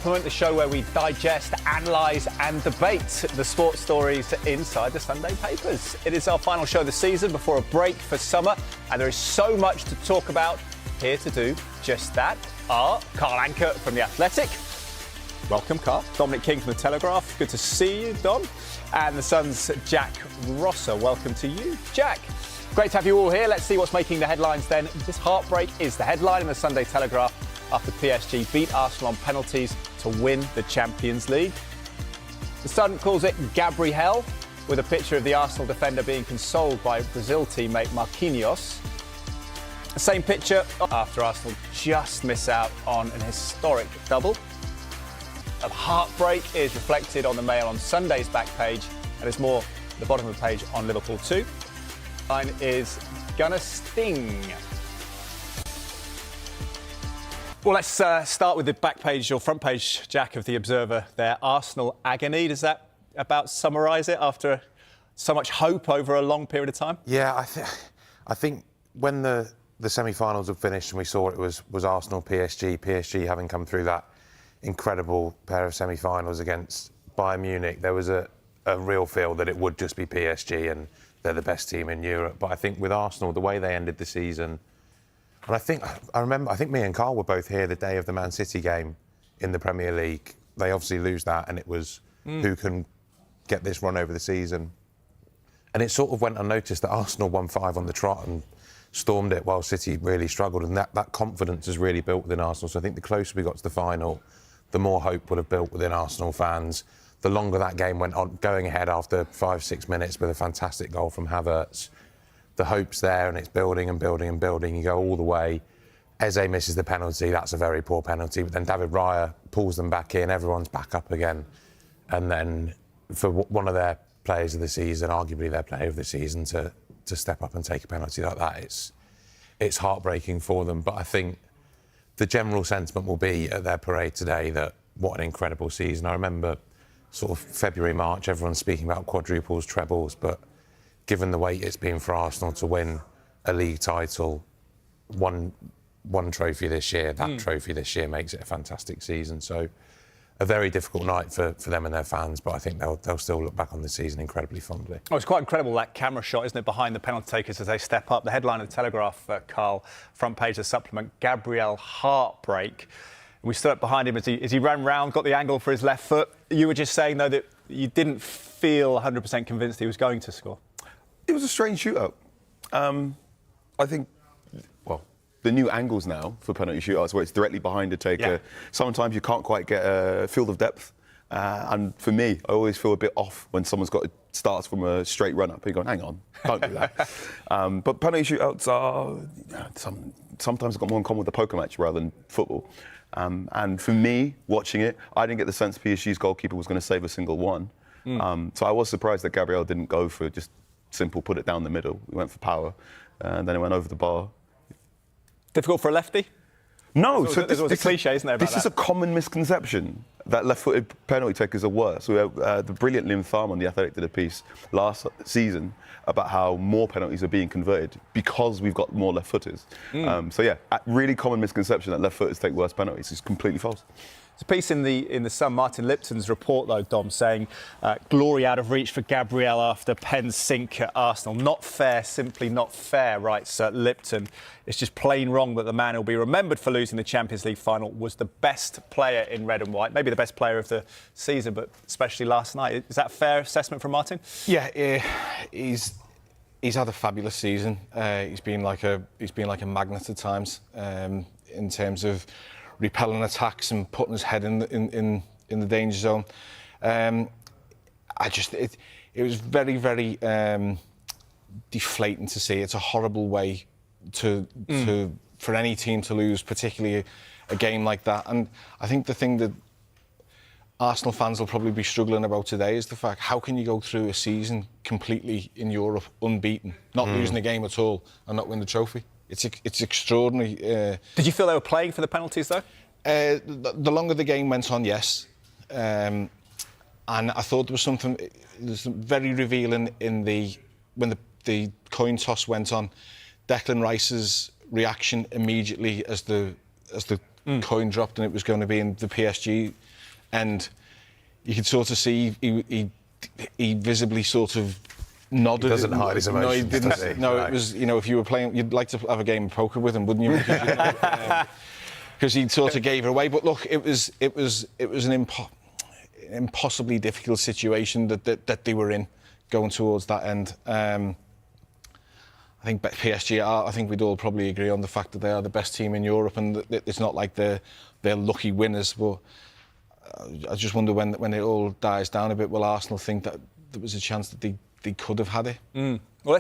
The show where we digest, analyse and debate the sports stories inside the Sunday papers. It is our final show of the season before a break for summer, and there is so much to talk about. Here to do just that are Carl Anker from The Athletic. Welcome, Carl. Dominic King from The Telegraph. Good to see you, Dom. And the Sun's Jack Rosser. Welcome to you, Jack. Great to have you all here. Let's see what's making the headlines then. This heartbreak is the headline in the Sunday Telegraph after PSG beat Arsenal on penalties to win the Champions League. The Sun calls it Gabriel, with a picture of the Arsenal defender being consoled by Brazil teammate Marquinhos. The same picture after Arsenal just miss out on an historic double. A heartbreak is reflected on the Mail on Sunday's back page, and there's more at the bottom of the page on Liverpool too. Line is gonna sting. Well, let's start with the back page, or front page, Jack, of The Observer there. Arsenal agony. Does that about summarise it after so much hope over a long period of time? Yeah, I think when the semi-finals had finished and we saw it was Arsenal, PSG having come through that incredible pair of semi-finals against Bayern Munich, there was a real feel that it would just be PSG and they're the best team in Europe. But I think with Arsenal, the way they ended the season, and I remember me and Carl were both here the day of the Man City game in the Premier League. They obviously lose that, and it was who can get this run over the season. And it sort of went unnoticed that Arsenal won 5 on the trot and stormed it while City really struggled. And that confidence has really built within Arsenal. So I think the closer we got to the final, the more hope would have built within Arsenal fans. The longer that game went on, going ahead after 5-6 minutes with a fantastic goal from Havertz, the hope's there and it's building and building and building. You go all the way. Eze misses the penalty. That's a very poor penalty. But then David Raya pulls them back in. Everyone's back up again. And then for one of their players of the season, arguably their player of the season, to step up and take a penalty like that, it's heartbreaking for them. But I think the general sentiment will be at their parade today that what an incredible season. I remember sort of February, March, everyone's speaking about quadruples, trebles, but given the weight it's been for Arsenal to win a league title, one trophy this year, that trophy this year makes it a fantastic season. So a very difficult night for them and their fans, but I think they'll still look back on the season incredibly fondly. Oh, it's quite incredible, that camera shot, isn't it, behind the penalty takers as they step up. The headline of the Telegraph, Carl, front page of the supplement, Gabriel heartbreak. We stood up behind him as he ran round, got the angle for his left foot. You were just saying, though, that you didn't feel 100% convinced he was going to score. It was a strange shootout. I think, well, the new angles now for penalty shootouts where it's directly behind the taker, sometimes you can't quite get a field of depth. And for me, I always feel a bit off when someone's starts from a straight run up. You're going, hang on, don't do that. But penalty shootouts are sometimes got more in common with the poker match rather than football. And for me, watching it, I didn't get the sense PSG's goalkeeper was going to save a single one. So I was surprised that Gabriel didn't go for just simple, put it down the middle. He went for power, and then it went over the bar. Difficult for a lefty? No, there's always a cliche, isn't there, about this is a common misconception that left-footed penalty takers are worse. We have the brilliant Lim Tham on The Athletic did a piece last season about how more penalties are being converted because we've got more left-footers. So yeah, a really common misconception that left-footers take worse penalties is completely false. There's a piece in the Sun, Martin Lipton's report, though, Dom, saying glory out of reach for Gabriel after Penn's sink at Arsenal. Not fair, simply not fair, writes Lipton. It's just plain wrong that the man who'll be remembered for losing the Champions League final was the best player in red and white, maybe the best player of the season, but especially last night. Is that a fair assessment from Martin? Yeah, he's had a fabulous season. He's been like a magnet at times in terms of repelling attacks and putting his head in the danger zone. It was very, very deflating to see. It's a horrible way for any team to lose, particularly a game like that. And I think the thing that Arsenal fans will probably be struggling about today is the fact, how can you go through a season completely in Europe unbeaten, not losing a game at all, and not win the trophy? It's extraordinary. Did you feel they were playing for the penalties, though? The longer the game went on, yes. And I thought there was something very revealing when the coin toss went on. Declan Rice's reaction immediately as the coin dropped and it was going to be in the PSG and you could sort of see he visibly sort of nodded. He doesn't hide his emotions. No, he didn't. Does he? No, Right. it was, you know, if you were playing, you'd like to have a game of poker with him, wouldn't you? Because he sort of gave it away. But look, it was an impossibly difficult situation that they were in going towards that end. I think PSG I think we'd all probably agree on the fact that they are the best team in Europe, and it's not like they're lucky winners. But I just wonder when it all dies down a bit, will Arsenal think that there was a chance that they could have had it? Well,